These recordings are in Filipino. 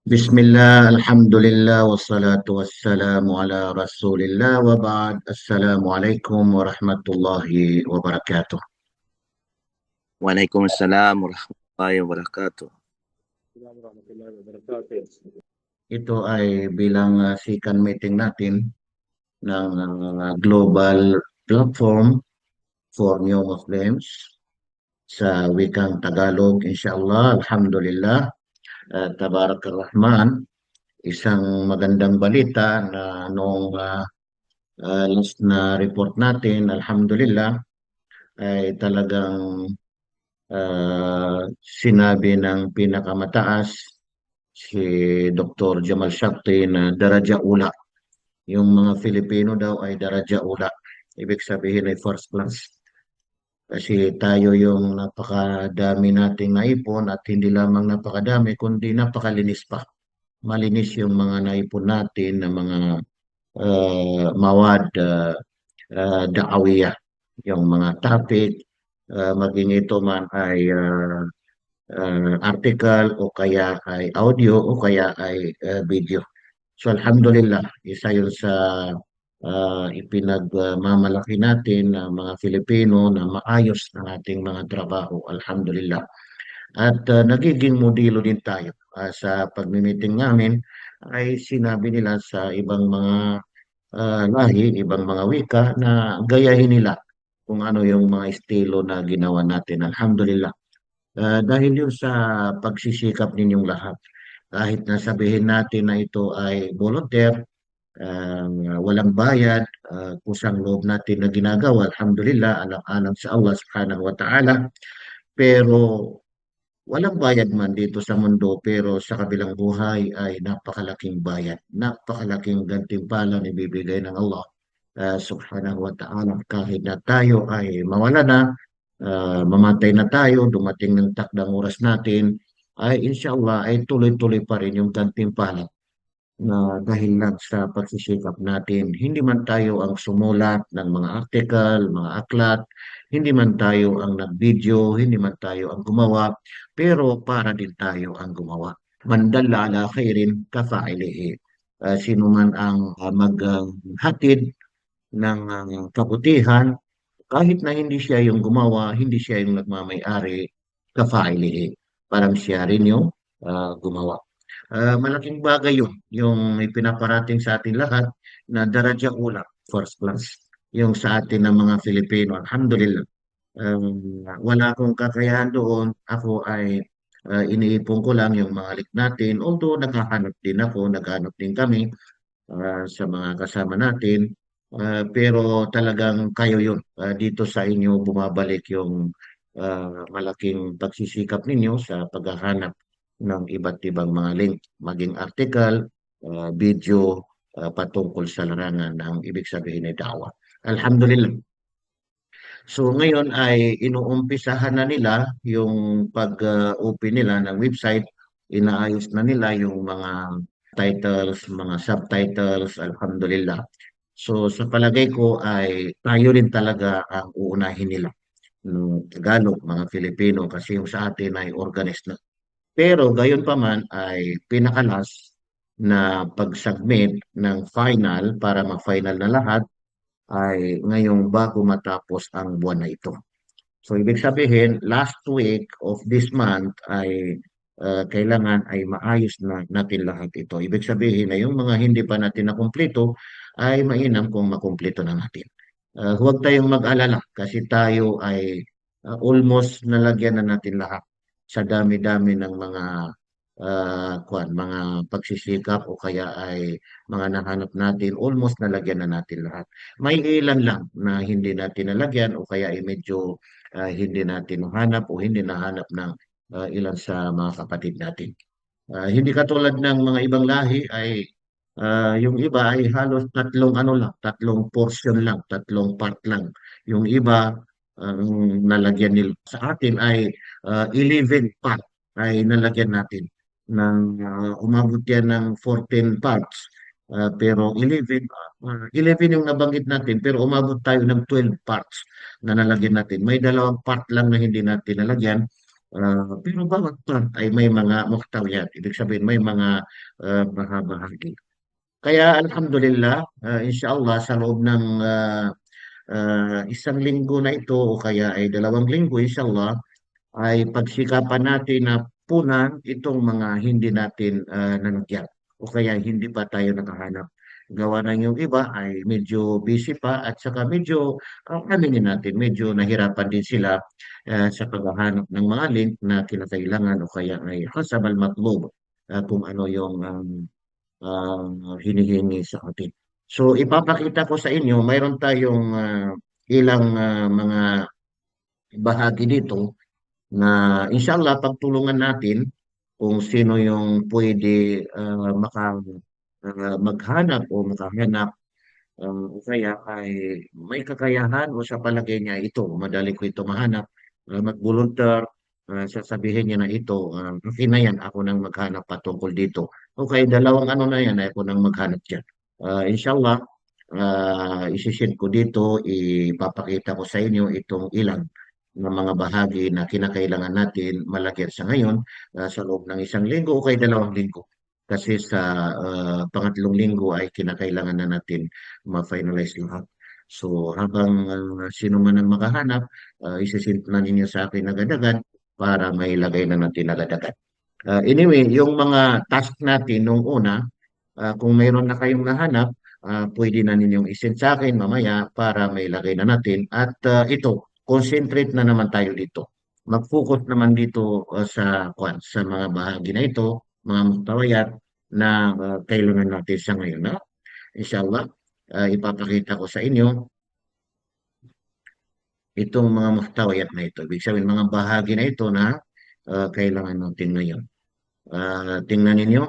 Bismillah, alhamdulillah, wassalatu wassalamu ala rasulillah wa ba'd. Assalamualaikum warahmatullahi wabarakatuh. Waalaikumsalam warahmatullahi wabarakatuh. Ito ay bilang second meeting natin ng Global Platform for New Muslims sa wikang Tagalog, inshallah, alhamdulillah, tabarak rahman. Isang magandang balita na noong last na report natin, alhamdulillah, ay talagang sinabi ng pinakamataas si Dr. Jamal Shakti na daraja ula. Yung mga Filipino daw ay daraja ula. Ibig sabihin ay first class. Kasi tayo yung napakadami nating naipon at hindi lamang napakadami kundi napakalinis pa. Malinis yung mga naipon natin na mga mawad daawiyah. Yung mga topic, maging ito man ay article o kaya ay audio o kaya ay video. So alhamdulillah, isa yun sa ipinagmamalaki natin ng mga Filipino na maayos ang ating mga trabaho. Alhamdulillah. At nagiging modelo din tayo sa pagmimiting namin ay sinabi nila sa ibang mga lahi, ibang mga wika na gayahin nila kung ano yung mga estilo na ginawa natin. Alhamdulillah. Dahil yun sa pagsisikap ninyong lahat. Kahit na sabihin natin na ito ay volunteer, walang bayad, kusang loob natin na ginagawa, alhamdulillah, alang-alang sa Allah subhanahu wa ta'ala. Pero walang bayad man dito sa mundo, pero sa kabilang buhay ay napakalaking bayad, napakalaking gantimpala na ibibigay ng Allah subhanahu wa ta'ala. Kahit na tayo ay mawala na, mamatay na tayo, dumating ng takdang oras natin, ay inshallah ay tuloy-tuloy pa rin yung gantimpala na dahil lang sa pagsisikap natin. Hindi man tayo ang sumulat ng mga article, mga aklat, hindi man tayo ang nag-video, hindi man tayo ang gumawa, pero para din tayo ang gumawa. Man dalla ala khairin kafa'ilihi. Sino man ang maghatid ng kabutihan, kahit na hindi siya yung gumawa, hindi siya yung nagmamay-ari, kafa'ilihi. Parang siya rin yung gumawa. Malaking bagay yun, yung ipinaparating sa atin lahat na daraja ula, first class, yung sa atin ng mga Filipino. Alhamdulillah. Wala akong kakayahan doon. Ako ay iniipon ko lang yung mga lik natin. Although naghahanap din ako, naghahanap din kami sa mga kasama natin. Pero talagang kayo yun. Dito sa inyo bumabalik yung malaking pagsisikap ninyo sa paghahanap ng iba't ibang mga link, maging article, video, patungkol sa larangan ng ibig sabihin ay dawa. Alhamdulillah. So ngayon ay inuumpisahan na nila yung pag-open nila ng website, inaayos na nila yung mga titles, mga subtitles, alhamdulillah. So sa palagay ko ay tayo rin talaga ang uunahin nila ng Tagalog, mga Filipino, kasi yung sa atin ay organized na. Pero gayon pa man ay pinakalas na pag-submit ng final para ma-final na lahat ay ngayong bago matapos ang buwan na ito. So ibig sabihin, last week of this month ay kailangan ay maayos na natin lahat ito. Ibig sabihin na yung mga hindi pa natin nakumpleto ay mainam kung makumpleto na natin. Huwag tayong mag-alala kasi tayo ay almost nalagyan na natin lahat sa dami-dami ng mga mga pagsisikap o kaya ay mga nahanap natin, almost nalagyan na natin lahat. May ilan lang na hindi natin nalagyan o kaya ay medyo hindi natin nahanap o hindi nahanap ng ilan sa mga kapatid natin. Hindi katulad ng mga ibang lahi ay yung iba ay halos tatlong ano lang, tatlong portion lang, tatlong part lang. Yung iba ang nalagyan nila. Sa atin ay 11 part ay nalagyan natin ng umabot yan ng 14 parts. Pero 11 yung nabanggit natin pero umabot tayo ng 12 parts na nalagyan natin. May dalawang part lang na hindi natin nalagyan Pero bawat part ay may mga muhtawiyat, ibig sabihin may mga bahagi. Kaya alhamdulillah, inshallah sa loob ng isang linggo na ito o kaya ay 2 linggo, inshallah, ay pagsikapan natin na punan itong mga hindi natin nanagyan o kaya hindi pa tayo nakahanap. Gawa ng yung iba ay medyo busy pa at saka medyo, aminin natin, medyo nahirapan din sila sa paghahanap ng mga link na kinakailangan o kaya ay hasab al-matlub, kung ano yung hinihingi sa atin. So ipapakita ko sa inyo, mayroon tayong ilang mga bahagi dito na inshallah pagtulungan natin kung sino yung pwede maghanap o makahanap, o kaya ay may kakayahan o sa palagay niya ito, madali ko ito mahanap, mag-volunteer, sasabihin niya na ito, okay na yan, ako nang maghanap patungkol dito. Okay, dalawang ano na yan, ako nang maghanap dyan. Inshallah, isishare ko dito, ipapakita ko sa inyo itong ilang ng mga bahagi na kinakailangan natin malagyan sa ngayon, sa loob ng 1 linggo o kay 2 linggo. Kasi sa pangatlong linggo ay kinakailangan na natin ma-finalize lahat. So habang sino man ang makahanap, isisend na ninyo sa akin agad-agad para mailagay na natin agad-agad. Anyway, yung mga task natin nung una, kung mayroon na kayong nahanap, pwede na ninyong isend sa akin mamaya para mailagay na natin. At ito, concentrate na naman tayo dito. Mag-focus naman dito sa mga bahagi na ito, mga muhtawayat na kailangan natin sa ngayon. Na? Inshallah, ipapakita ko sa inyo itong mga muhtawayat na ito. Ibig sabihin, mga bahagi na ito na kailangan natin ngayon. Tingnan ninyo.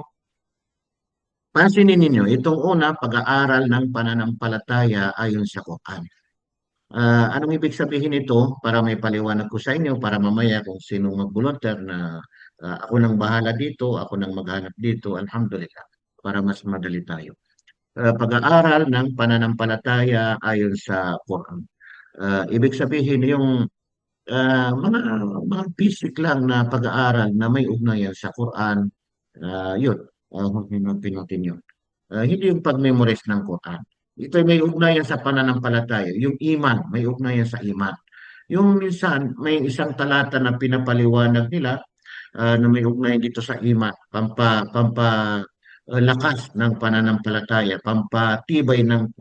Pansinin ninyo, itong una, pag-aaral ng pananampalataya ayon sa Quran. Anong ibig sabihin ito? Para may paliwanag ko sa inyo, para mamaya kung sino mag-volunteer na ako nang bahala dito, ako nang maghanap dito, alhamdulillah, para mas madali tayo. Pag-aaral ng pananampalataya ayon sa Quran. Ibig sabihin yung mga basic lang na pag-aaral na may ugnayan sa Quran, yun, hanapin natin yun. Hindi yung pag-memorize ng Quran. Ito ay may ugnayan sa pananampalataya. Yung iman, may ugnayan sa iman. Yung minsan, may isang talata na pinapaliwanag nila na may ugnayan dito sa iman, lakas ng pananampalataya, pampatibay ng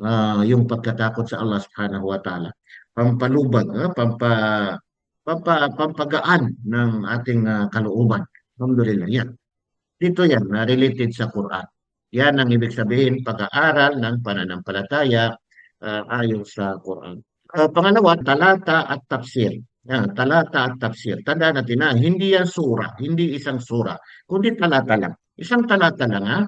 yung pagkatakot sa Allah Subhanahu wa Ta'ala, pampalubag, pampagaan ng ating kalooban. Alhamdulillah. Yan. Dito yan, na related sa Quran. Yan ang ibig sabihin, pag-aaral ng pananampalataya ayon sa Quran. Pangalawa, talata at tafsir. Yan, talata at tafsir. Tandaan natin na hindi yan sura, hindi isang sura, kundi talata lang. Isang talata lang, ha?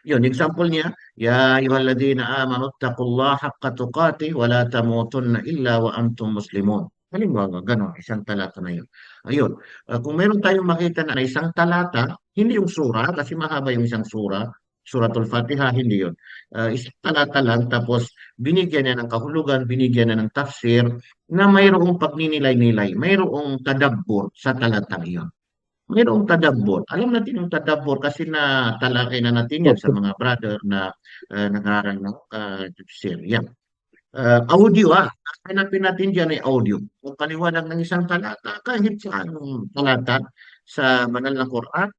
Yun, example niya, Ya ayyuhalladhina amanu taqullaha haqqa tuqatih wa la tamutunna illa wa antum muslimun. Halimbawa, gano'n, isang talata na yun. Ayun, kung meron tayong makita na isang talata, hindi yung sura, kasi mahaba yung isang sura, Suratul Fatiha, hindi yun. Isang talata lang, tapos binigyan niya ng kahulugan, binigyan niya ng tafsir, na mayroong pagninilay-nilay, mayroong tadabbur sa talatang iyon. Mayroong tadabbur. Alam natin yung tadabbur kasi na talakay na natin yan sa mga brother na nag-aaral ng tafsir. Yan. Audio, hanapin natin dyan ay audio. Kung paliwanag ng isang talata, kahit sa anong talata sa banal na Quran,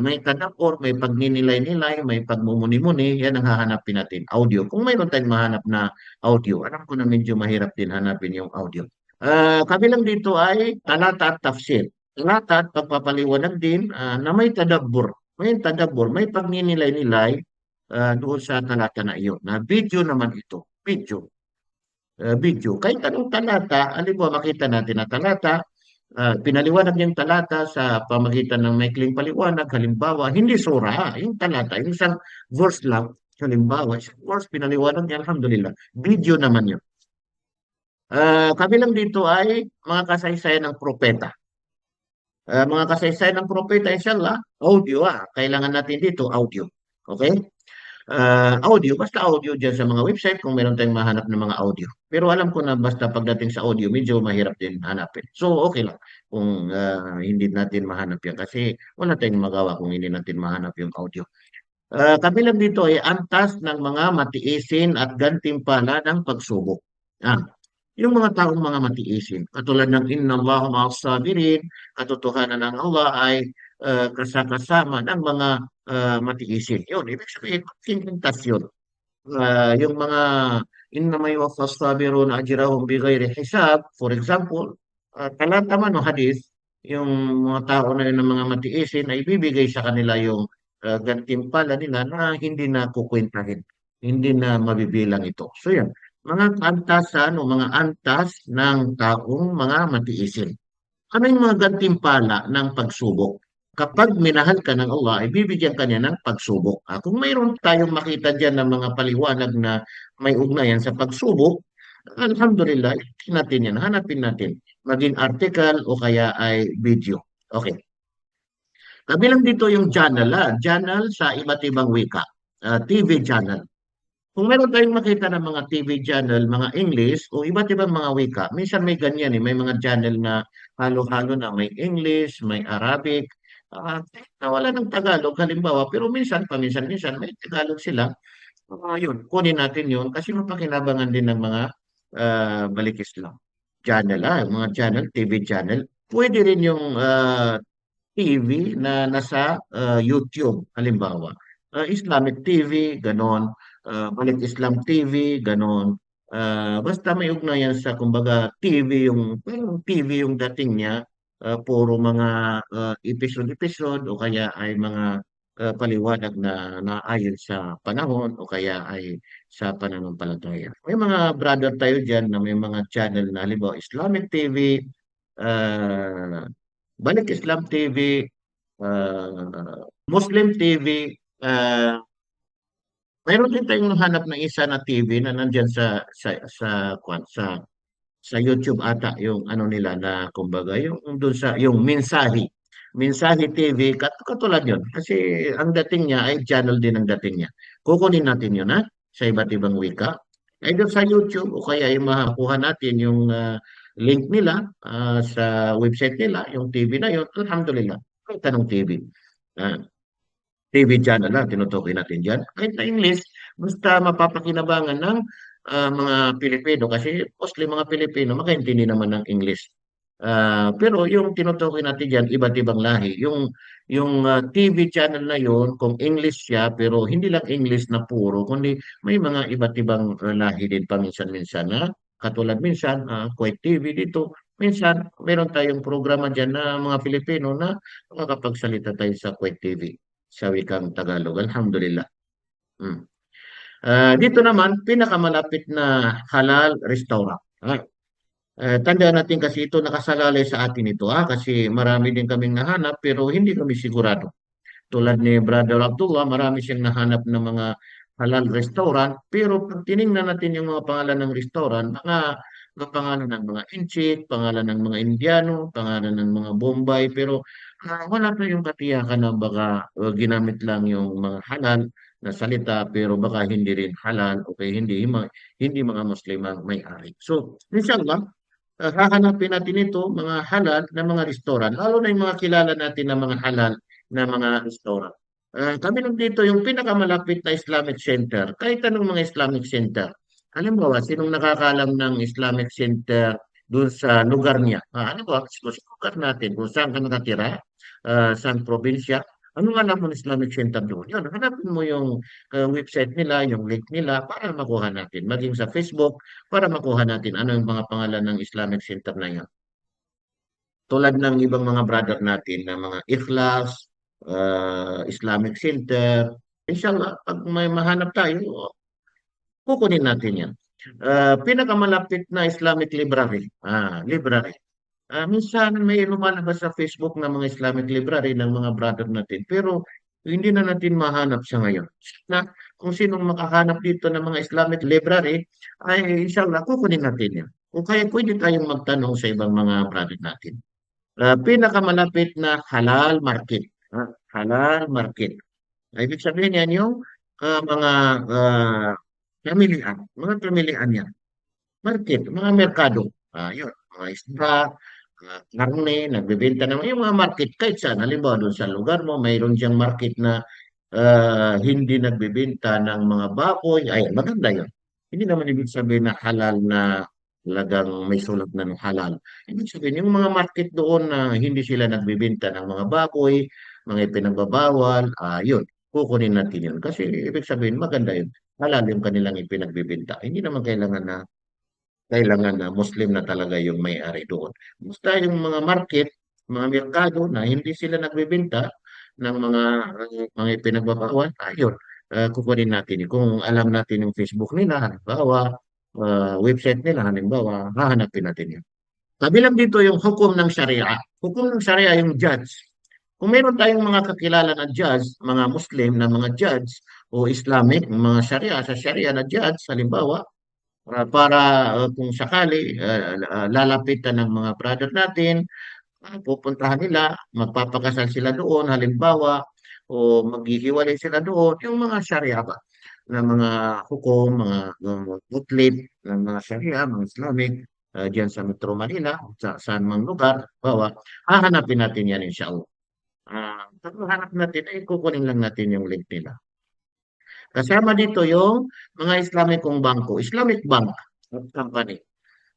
may tadabbur, may pagninilay-nilay, may pagmumuni-muni, yan ang hahanapin natin, audio. Kung mayroon tayong mahanap na audio, alam ko na medyo mahirap din hanapin yung audio. Kabilang dito ay talata at tafsir. Talata at pagpapaliwanag din na may tadabbur. May tadabbur, may pagninilay-nilay doon sa talata na iyon. Na video naman ito. Video. Kahit anong talata, halimbawa makita natin na talata, pinaliwanag niyang talata sa pamagitan ng maikling paliwanag, halimbawa, hindi sura, yung talata, yung isang verse lang, halimbawa, isang verse, pinaliwanag niya, alhamdulillah. Video naman yun. Kabilang dito ay mga kasaysayan ng propeta. Mga kasaysayan ng propeta, inshallah, audio. Kailangan natin dito, audio. Okay? audio, basta audio dyan sa mga website kung meron tayong mahanap ng mga audio. Pero alam ko na basta pagdating sa audio, medyo mahirap din hanapin. So, okay lang kung hindi natin mahanap yan kasi wala tayong magawa kung hindi natin mahanap yung audio. Kabilang dito ay antas ng mga matiisin at gantimpala ng pagsubok. Ah, yung mga taong mga matiisin, katulad ng Inna Allahu ma'as sabirin, katotohanan ng Allah ay kasakasama ng mga matiisin. Yun, ibig sabihin, kintas yun. Yung mga innama yuwaffas sabirun ajrahum bighairi hisab, for example, talata man o hadith, yung mga tao na yun ng mga matiisin ay bibigay sa kanila yung gantimpala nila na hindi na kukwentahin, hindi na mabibilang ito. So yan, mga antasan o mga antas ng taong mga matiisin. Ano yung mga gantimpala ng pagsubok? Kapag minahal ka ng Allah, ay bibigyan ka niya ng pagsubok. Kung mayroon tayong makita dyan ng mga paliwanag na may ugnayan sa pagsubok, alhamdulillah, tingnan natin yan, hanapin natin. Maging article o kaya ay video. Okay. Kabilang dito yung channel, channel sa iba't ibang wika, TV channel. Kung meron tayong makita ng mga TV channel, mga English o iba't ibang mga wika, minsan may ganyan eh, may mga channel na halo-halo na may English, may Arabic, na wala ng Tagalog halimbawa, pero minsan, paminsan-minsan may Tagalog sila. Yun, kunin natin yun kasi mapakinabangan din ng mga balik Islam. Channel, mga channel, TV channel. Pwede rin yung TV na nasa YouTube, halimbawa. Islamic TV, ganon. Balik Islam TV, ganon. Basta may ugnayan sa, kumbaga, TV yung, parang TV yung dating niya, puro mga episode-episode o kaya ay mga paliwanag na naayon sa panahon o kaya ay sa pananampalataya. May mga brother tayo dyan na may mga channel na halimbawa Islamic TV, uh, Balik Islam TV, Muslim TV, uh, mayroon din tayong hanap ng isa na TV na nandyan sa YouTube ata yung ano nila na kumbaga yung doon sa yung Mensahe TV katulad yun kasi ang dating niya ay channel din ang dating niya. Kukunin natin yun sa iba't ibang wika. Either sa YouTube o kaya yung makuha natin yung link nila sa website nila, yung TV na yun, alhamdulillah. Kahit anong TV. Ah, TV channel lang, tinutukoy natin dyan. Kahit na English, basta mapapakinabangan ng mga Pilipino kasi mostly mga Pilipino makaintindi naman ng English. Pero yung tinutukoy natin dyan, iba't ibang lahi. Yung TV channel na yun, kung English siya, pero hindi lang English na puro, kundi may mga iba't ibang lahi din paminsan-minsan na katulad minsan, Kuwait TV dito, minsan meron tayong programa dyan na mga Pilipino na makakapagsalita tayo sa Kuwait TV sa wikang Tagalog. Alhamdulillah. Mm. Dito naman, pinakamalapit na halal restaurant. Tandaan natin kasi ito nakasalalay sa atin ito kasi marami din kaming nahanap pero hindi kami sigurado. Tulad ni Brother Abdullah, marami siyang nahanap ng mga halal restaurant pero pag tiningnan natin yung mga pangalan ng restaurant, mga pangalan ng mga Inchik, pangalan ng mga Indiano, pangalan ng mga Bombay pero wala tayong katiyakan na baka ginamit lang yung mga halal na salita pero baka hindi rin halal o kaya hindi mga Muslim ang may-ari. So, inshallah, hahanapin natin ito, mga halal na mga restaurant, lalo na yung mga kilala natin na mga halal na mga restaurant. Kami lang dito yung pinakamalapit na Islamic Center, kahit anong mga Islamic Center. Halimbawa, sinong nakakalam ng Islamic Center doon sa lugar niya? Halimbawa, sa lugar natin, kung saan ka nakatira, saan probinsya, ano alam mo ng Islamic Center doon? Yun, hanapin mo yung website nila, yung link nila para makuha natin. Maging sa Facebook, para makuha natin ano yung mga pangalan ng Islamic Center na yan. Tulad ng ibang mga brother natin na mga Ikhlas, Islamic Center. Inshallah, pag may mahanap tayo, kukunin natin yan. Pinakamalapit na Islamic library. Library. Minsan may lumalabas sa Facebook na mga Islamic library ng mga brother natin. Pero hindi na natin mahanap sa ngayon. Na kung sinong makahanap dito ng mga Islamic library, ay inshallah kukunin natin yan. O kaya pwede tayong magtanong sa ibang mga brother natin. Pinakamalapit na halal market. Halal market. Ibig sabihin yan yung mga ah, mga pamilihan yan. Market, mga merkado. Yun, mga isda, karne, nagbebenta ng yung mga market kahit saan. Halimbawa, doon sa lugar mo, mayroon diyang market na hindi nagbebenta ng mga baboy. Ay, maganda yun. Hindi naman ibig sabihin na halal na talagang may sulat na ng halal. Ibig sabihin, yung mga market doon na hindi sila nagbebenta ng mga baboy, mga ipinagbabawal, yun, kukunin natin yun. Kasi ibig sabihin, maganda yun. Halal yung kanilang ipinagbebenta. Hindi naman kailangan na Muslim na talaga yung may-ari doon. Basta yung mga market, mga merkado na hindi sila nagbebenta ng mga ipinagbabawal, ayun, kukunin natin. Kung alam natin yung Facebook nila, halimbawa, website nila, halimbawa, hahanapin natin yun. Kabilang dito yung hukom ng Sharia. Hukom ng Sharia yung judge. Kung meron tayong mga kakilala na judge, mga Muslim na mga judge o Islamic, mga Sharia, sa Sharia na judge, halimbawa, para kung sakali lalapitan ng mga brother natin, pupuntahan nila, magpapakasal sila doon, halimbawa, o maghihiwalay sila doon, yung mga Sharia ba, na mga hukom, mga utlit ng mga Sharia, mga Islamic, diyan sa Metro Manila, sa saan mang lugar, bawa, hahanapin natin yan inshallah. Pag hanap natin, ay kukunin lang natin yung link nila. Kasama dito yung mga Islamicong bangko, Islamic Bank at Company.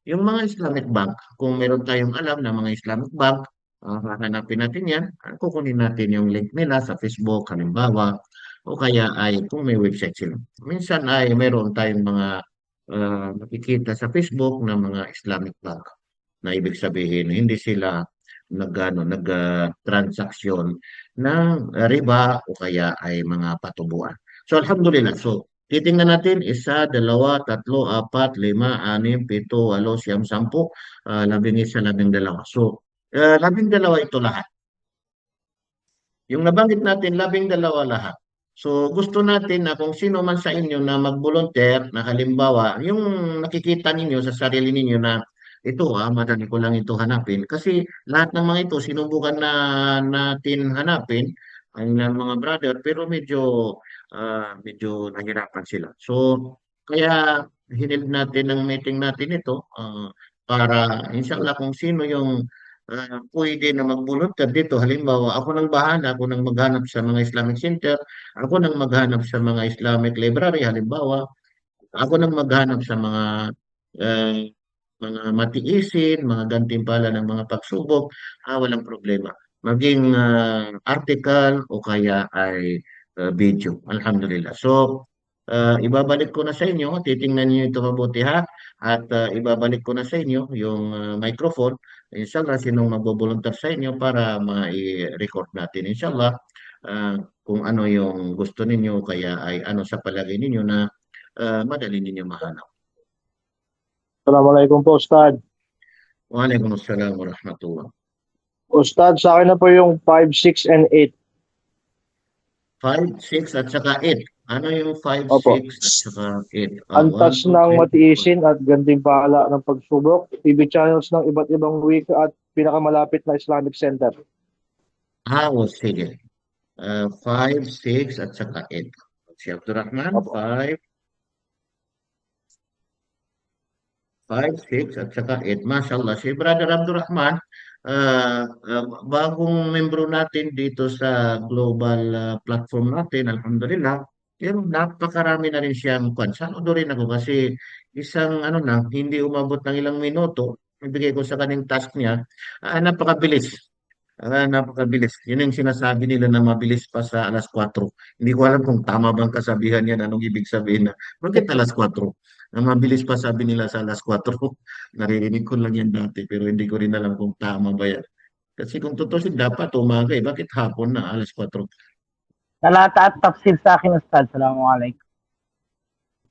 Yung mga Islamic Bank, kung meron tayong alam na mga Islamic Bank, hahanapin natin yan, kukunin natin yung link nila sa Facebook, halimbawa, o kaya ay kung may website sila. Minsan ay meron tayong mga nakikita sa Facebook na mga Islamic Bank na ibig sabihin hindi sila nag-transaksyon ng riba o kaya ay mga patubuan. So alhamdulillah. So titingnan natin isa, dalawa, tatlo, apat, lima, anim, pito, walo, siyam, sampu, labing isa, labing dalawa. So labing dalawa ito lahat. Yung nabanggit natin, labing dalawa lahat. So, gusto natin na kung sino man sa inyo na mag-volunteer, na halimbawa, yung nakikita ninyo sa sarili ninyo na ito, madali ko lang ito hanapin. Kasi lahat ng mga ito, sinubukan na natin hanapin, ang mga brother, pero medyo nahirapan sila. So, kaya hinilid natin ng meeting natin ito, para inshallah kung sino yung pwede na mag-volunteer dito. Halimbawa, ako nang bahala, ako nang maghanap sa mga Islamic Center, ako nang maghanap sa mga Islamic Library, halimbawa, ako nang maghanap sa eh, mga matiisin, mga gantimpala ng mga pagsubok, walang problema. Maging article o kaya ay video. Alhamdulillah. So, ibabalik ko na sa inyo, titingnan niyo ito mabuti ha, at ibabalik ko na sa inyo yung microphone. Inshallah, sinong magbo-volunteer sa inyo para ma-record natin. Inshallah, kung ano yung gusto ninyo, kaya ay ano sa palagay ninyo na madali ninyo mahanap. Assalamualaikum po, Ustad. Waalaikumsalam warahmatullah. Ustad, sa akin na po yung 5, 6, and 8. 5, 6 at saka 8. Ano yung 5, Opo. 6 at saka 8? 1, Antas 2, ng 3, 4. matiisin at gantimpala ng pagsubok. TV channels ng iba't ibang wika at pinakamalapit na Islamic Center. Sige. 5, 6 at saka 8. Si Abdurrahman, Opo. 5, 6 at saka 8. Mashallah. Si Brother Abdurrahman, bagong membro natin dito sa global platform natin, alhamdulillah. Pero napakarami na rin siyang kwan. Saludo rin ako kasi isang ano na, hindi umabot ng ilang minuto, ibigay ko sa kaning task niya, napakabilis. Napakabilis. Yun yung sinasabi nila na mabilis pa sa alas 4. Hindi ko alam kung tama bang kasabihan yan, anong ibig sabihin na, bakit alas 4? Na mabilis pa sabi nila sa alas 4. Naririnig ko lang yan dati, pero hindi ko rin alam kung tama ba yan. Kasi kung tutusin, dapat umaga eh. Bakit hapon na alas 4? Talata at tafsir sa akin, Ustad. Assalamualaikum.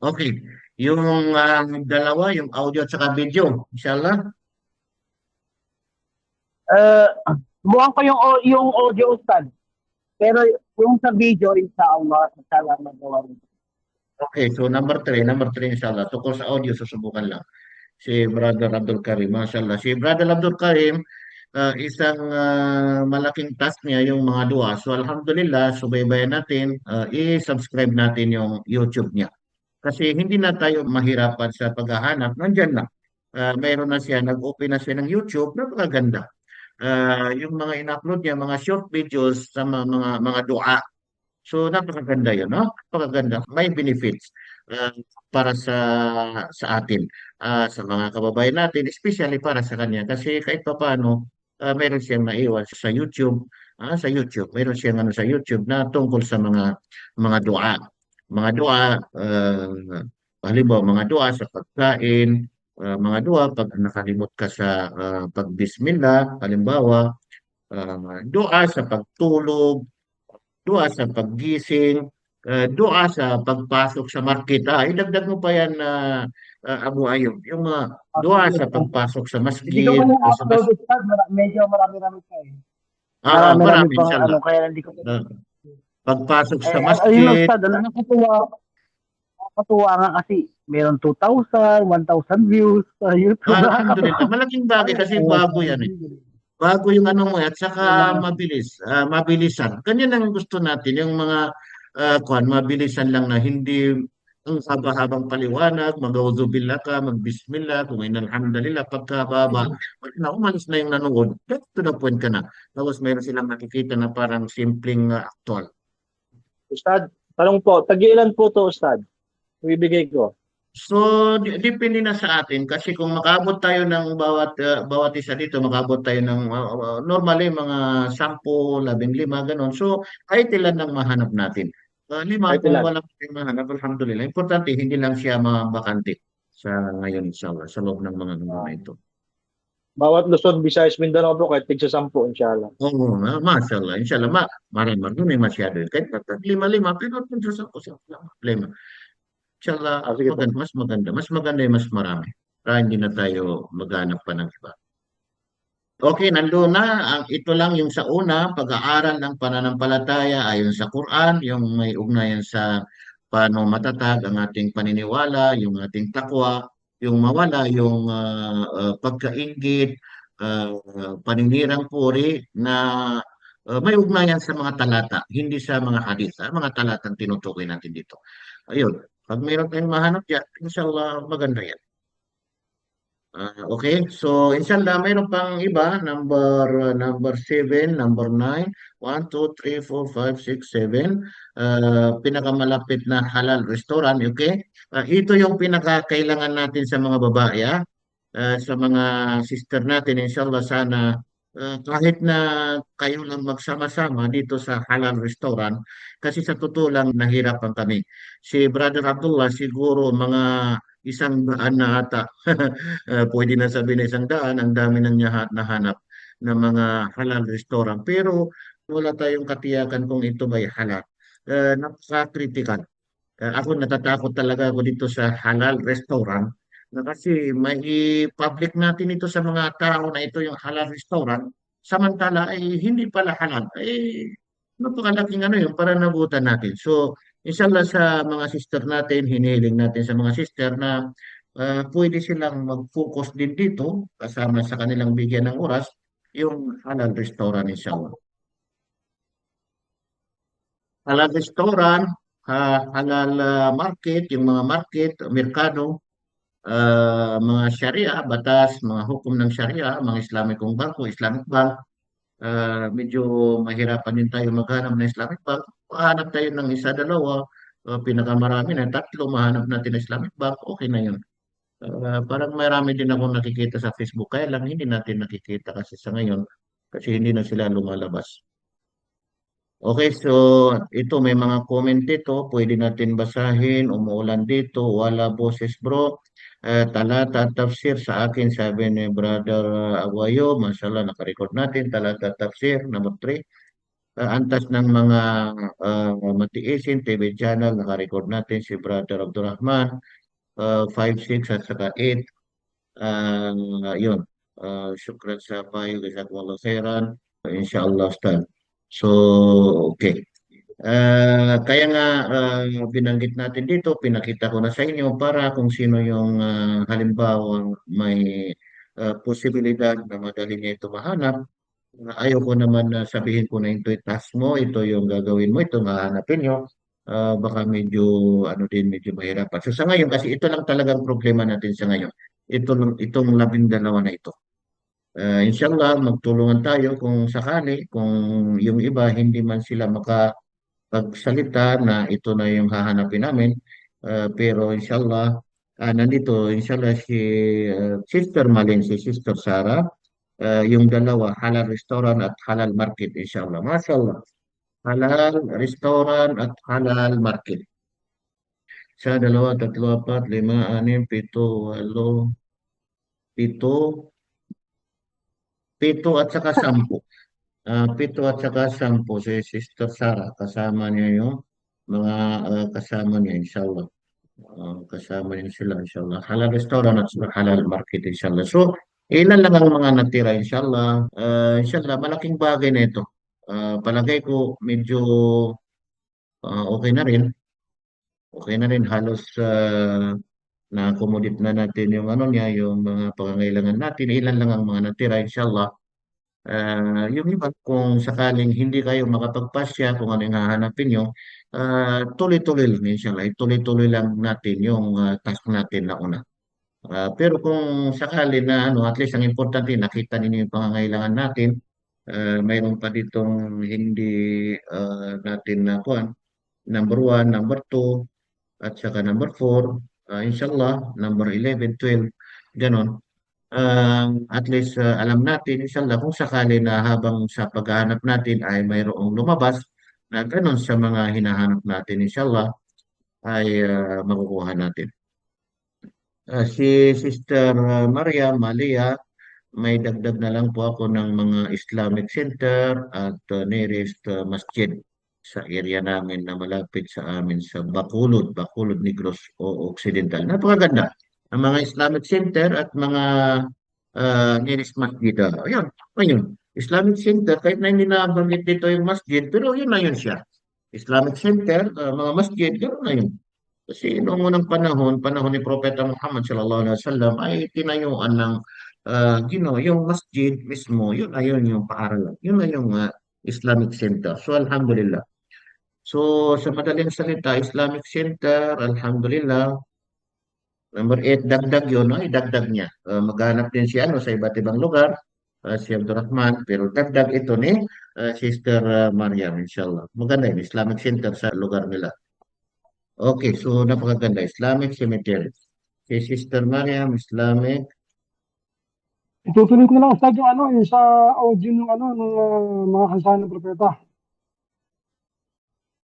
Okay. Yung dalawa, yung audio at saka video, inshallah. Buwan ko yung audio, Ustad. Pero yung sa video, inshallah magawa rin. Okay, so number 3 inshallah. Tungkol sa audio, susubukan lang. Si Brother Abdul Karim, mashallah. Si Brother Abdul Karim, isang malaking task niya yung mga dua. So alhamdulillah, subaybayan natin, i-subscribe natin yung YouTube niya. Kasi hindi na tayo mahirapan sa paghahanap. Nandyan na. Mayroon na siya, nag-open na siya ng YouTube, napakaganda. Yung mga in-upload niya, mga short videos sa mga dua. So napakaganda yun, no? Napakaganda. May benefits para sa atin, sa mga kababayan natin, especially para sa kanya. Kasi kahit pa paano, meron siyang naiwan sa YouTube, sa YouTube. Meron siyang ano sa YouTube na tungkol sa mga dua. Mga dua, halimbawa mga dua sa pagkain, mga dua pag nakalimot ka sa pagbismillah, halimbawa, dua sa pagtulog, dua sa paggising, dua sa pagpasok sa marketa. Idagdag mo pa yan na Abu Ayub. Yung mga dua sa pagpasok sa Hindi ko masjid pa o sa na-upload, Ustad. Medyo marami-rami pa eh. Marami-rami marami, pang inshallah. kaya hindi ko pa. Ah, pagpasok sa Ayun, masjid, Ustad, nakakatuwa nga kasi meron 2,000, 1,000 views sa YouTube. alhamdulillah. Nakakatuwa. Malaking bagay kasi bago yan eh. Bago yung ano mo at saka mabilis, mabilisan. Ganyan ang gusto natin, yung mga mabilisan lang na hindi ang haba-habang paliwanag, mag-auzubillah ka, mag-bismillah, kung alhamdulillah, pagkababa, na umalis na yung nanood, get to the point ka na. Tapos meron silang nakikita na parang simpleng actual. Ustad, tanong po, tag-ilan po to, Ustad? Ibibigay ko. So, depende na sa atin kasi kung makabot tayo ng bawat isa dito, makabot tayo ng normally mga 10, 15, ganun. So, kahit ilan lang mahanap natin. Lima, Kahit kung ilan. wala tayong mahanap, alhamdulillah. Importante, hindi lang siya mabakante sa ngayon sa loob ng mga ano na ito. Bawat Luzon, Visayas, Mindanao po, kahit tigsa 10, inshallah. Oo, mashallah. Inshallah, marami masyado. Kahit lima-lima, pero kung sa problema. Inshallah, Sige po. mas maganda. Mas maganda yung mas marami. Para hindi na tayo maghanap pa ng iba. Okay, nandoon na. Ito lang yung sa una, pag-aaral ng pananampalataya ayon sa Quran, yung may ugnayan sa paano matatag ang ating paniniwala, yung ating takwa, yung mawala yung pagkaingit, paninirang puri na may ugnayan sa mga talata, hindi sa mga hadith, mga talatang tinutukoy natin dito. Ayun, pag mayroon tayong mahanap yan, inshallah maganda yan. Okay, so inshallah mayroon pang iba, number 7, number 9, 1, 2, 3, 4, 5, 6, 7, pinakamalapit na halal restaurant, okay? Ito yung pinakakailangan natin sa mga babae, sa mga sister natin, inshallah sana kahit na kayo lang magsama-sama dito sa halal restaurant, kasi sa totoo lang nahirapan kami. Si Brother Abdullah siguro mga 100 na ata. Pwede na sabihin na 100, ang dami nang niya nahanap ng mga halal restaurant. Pero wala tayong katiyakan kung ito ba'y halal. Napaka-critical. Ako natatakot talaga ako dito sa halal restaurant na kasi may i-public natin ito sa mga tao na ito yung halal restaurant samantala ay hindi pala halal. Napakalaking ano yun para nabutan natin. So, inshallah sa mga sister natin, hinihiling natin sa mga sister na pwede silang mag-focus din dito kasama sa kanilang bigyan ng oras yung halal restaurant inshallah. Halal restaurant, halal market, yung mga market, merkado, mga Sharia, batas, mga hukom ng Sharia, mga Islamikong bangko, Islamic Bank, medyo mahirapan din tayo maghanap ng Islamic Bank. Mahanap tayo ng isa, dalawa, pinakamarami na tatlo, mahanap natin ng Islamic Bank, okay na yun. Parang marami din ako nakikita sa Facebook, kaya lang hindi natin nakikita kasi sa ngayon, kasi hindi na sila lumalabas. Okay, so ito may mga comment dito, pwede natin basahin, umuulan dito, wala boses bro. Talata at tafsir sa akin, sabi ni Brother Aguayo, mashallah, nakarecord natin, talata at tafsir, number 3. Antas ng mga matiisin, TV channel, nakarecord natin si Brother Abdurrahman, 5, 6 at saka 8. Yun, syukran sa payo, jazakumullah khairan, inshallah, Ustaz. So, okay. Kaya nga binanggit natin dito, pinakita ko na sa inyo para kung sino yung halimbawa may posibilidad na madali niya ito mahanap. Ayoko naman na sabihin ko na ito yung task mo, ito yung gagawin mo, ito mahanapin nyo. Baka medyo, ano din, medyo mahirapan. So sa ngayon, kasi ito lang talagang problema natin sa ngayon. Itong 12 na ito. Inshallah, magtulungan tayo kung sakali, kung yung iba hindi man sila makapagsalita na ito na yung hahanapin namin. Pero inshallah, nandito, inshallah si Sister Malin, si Sister Sarah, yung dalawa, halal restaurant at halal market, inshallah. Mashallah. Halal restaurant at halal market. Isa, dalawa, tatlo, apat, lima, anim, pito, walo, pito, pito at saka 10. Pito at saka 10 si Sister Sarah. Kasama niya yung mga kasama niya, inshallah. Kasama niya sila, inshallah. Halal restaurant at saka halal market, inshallah. So, ilan lang ang mga natira, inshallah. Inshallah, malaking bagay na ito. Palagay ko, medyo okay na rin. Okay na rin, halos na-accommodate na natin yung ano niya, yung mga pangangailangan natin. Ilan lang ang mga natira, inshallah. Yung iba, kung sakaling hindi kayo makapagpasya, kung ano yung hahanapin nyo, tuloy-tuloy lang, inshallah. Tuloy-tuloy lang natin yung task natin na una. Pero kung sakali na, ano, at least ang importante, nakita ninyo yung pangangailangan natin, mayroon pa ditong hindi natin na kuhan. Number 1, number 2, at saka number 4, inshallah, number 11, 12, ganon. At least alam natin, inshallah, kung sakali na habang sa paghahanap natin ay mayroong lumabas na ganon sa mga hinahanap natin, inshallah, ay makukuha natin. Si Sister Maria, Malia, may dagdag na lang po ako ng mga Islamic Center at nearest masjid sa area namin na malapit sa amin sa Bacolod, Bacolod, Negros o Occidental. Napakaganda. Ang mga Islamic Center at mga nearest masjid. Ayun, ayun. Islamic Center, kahit na hindi nabanggit dito yung masjid, pero yun na yun siya. Islamic Center, mga masjid, gano'n na yun. Kasi noong unang panahon, panahon ni Propeta Muhammad sallallahu alaihi wasallam ay tinayuan ng yung masjid mismo, yun na yun yung paaralan. Yun na yung Islamic Center. So alhamdulillah. So sa madaling salita, Islamic Center, alhamdulillah. Number 8, dagdag yun, ay dagdag niya. Maghanap din siya ano, sa iba't ibang lugar, si Abdurrahman, pero dagdag ito ni Sister Mariam, inshallah. Maganda yun, Islamic Center sa lugar nila. Okay, so napakaganda. Islamic Cemetery. Si Sister Mariam, Islamic. Itutuloy ko na lang Ustad yung ano, yung sa audio ng ano, ng mga kansahan ng propeta.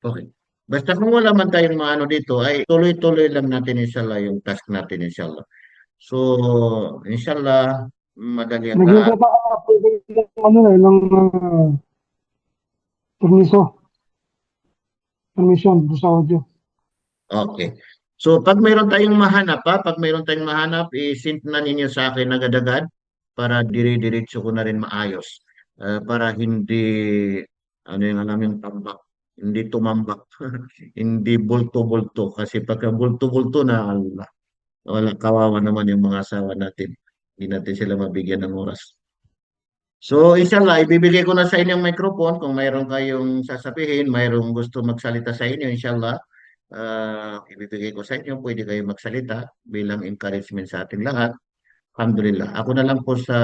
Okay. Basta kung wala man tayong mga ano dito, ay tuloy-tuloy lang natin inshallah yung task natin inshallah. So, inshallah, madali ang Naging kita ng ano na, ng permiso. Permission doon sa audio. Okay. So, pag mayroon tayong mahanap, pag mayroon tayong mahanap, i-send na ninyo sa akin agad-agad para dire-diretso ko na rin maayos. Para hindi, ano yung alam yung tambak, hindi tumambak, hindi bulto-bulto. Kasi pagka bulto-bulto na, Allah, wala, kawawa naman yung mga asawa natin. Hindi natin sila mabigyan ng oras. So, inshallah, ibibigay ko na sa inyong microphone kung mayroon kayong sasabihin, mayroong gusto magsalita sa inyo, inshallah. Ibibigay ko sa inyo, pwede kayo magsalita bilang encouragement sa ating lahat. Alhamdulillah. Ako na lang po sa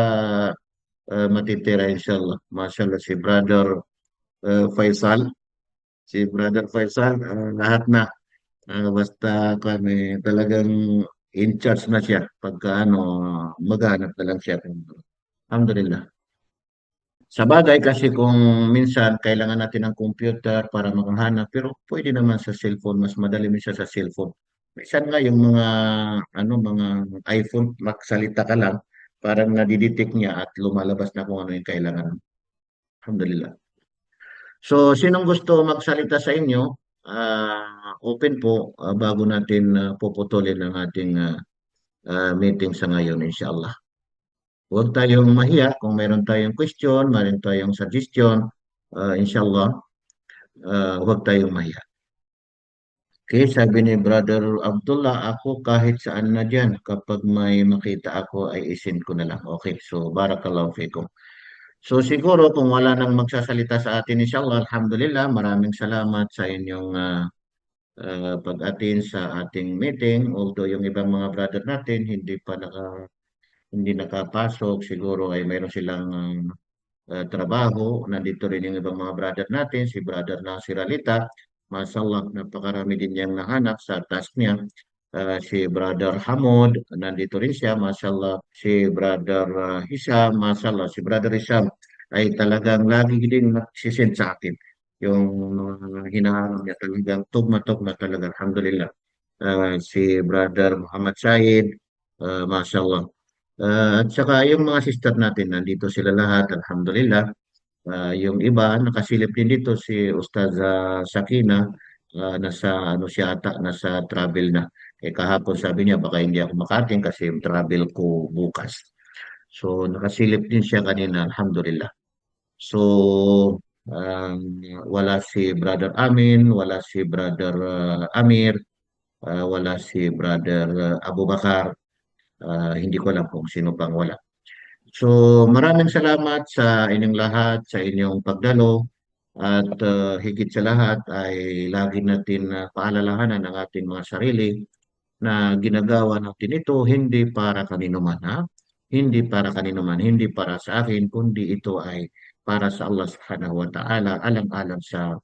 matitira, inshallah. Mashallah, si Brother Faisal. Si Brother Faisal, lahat na. Basta kami talagang in charge na siya. Pagka ano, maghanap na lang siya. Alhamdulillah. Sa bagay kasi kung minsan kailangan natin ng computer para makahanap, pero pwede naman sa cellphone, mas madali minsan sa cellphone. Minsan nga yung mga iPhone, magsalita ka lang, parang nadidetect niya at lumalabas na kung ano yung kailangan. Alhamdulillah. So, sinong gusto magsalita sa inyo, open po bago natin puputulin ang ating meeting sa ngayon, inshallah. Huwag tayong mahiya kung mayroon tayong question, mayroon tayong suggestion, inshallah, huwag tayong mahiya. Okay, sabi ni Brother Abdullah, ako kahit saan na dyan, kapag may makita ako ay isin ko na lang. Okay, so barakallahu fikum. So siguro kung wala nang magsasalita sa atin, inshallah, alhamdulillah, maraming salamat sa inyong pag-attend sa ating meeting. Although yung ibang mga brother natin hindi nakapasok, siguro ay mayroon silang trabaho. Nandito rin yung ibang mga brother natin, si brother na si Ralita. Masallah, napakarami din niyang nahanap sa task niya. Si brother Hamod, nandito rin siya, masallah. Si brother Hisam, masallah. Si brother Hisam ay talagang lagi din nagsisend sa akin. Yung hinahanap niya talagang tugma-tugma talaga, alhamdulillah. Si brother Muhammad Said, masallah. At saka yung mga sister natin, nandito sila lahat, alhamdulillah. Yung iba, nakasilip din dito si Ustaz Sakina, nasa, ano siya ata, nasa travel na. Kahapon sabi niya, baka hindi ako makating kasi yung travel ko bukas. So, nakasilip din siya kanina, alhamdulillah. So, um, wala si Brother Amin, wala si Brother Amir, wala si Brother Abu Bakar, hindi ko alam kung sino pang wala. So, maraming salamat sa inyong lahat, sa inyong pagdalo. At higit sa lahat ay lagi natin paalalahanan ang ating mga sarili na ginagawa natin ito hindi para kanino man, ha? Hindi para kanino man, hindi para sa akin, kundi ito ay para sa Allah Subhanahu wa Ta'ala, alang-alang sa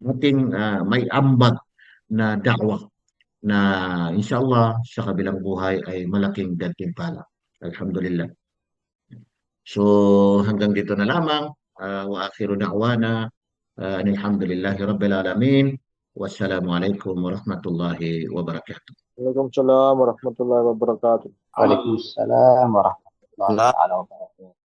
ating may ambag na da'wah na inshallah sa kabilang buhay ay malaking gantimpala. Alhamdulillah. So hanggang dito na lamang. Wa akhiru da'wana alhamdulillahi rabbil alamin. Wassalamualaikum warahmatullahi wabarakatuh. Waalaikumsalam warahmatullahi wabarakatuh. Waalaikumsalam warahmatullahi Wala. taala wabarakatuh.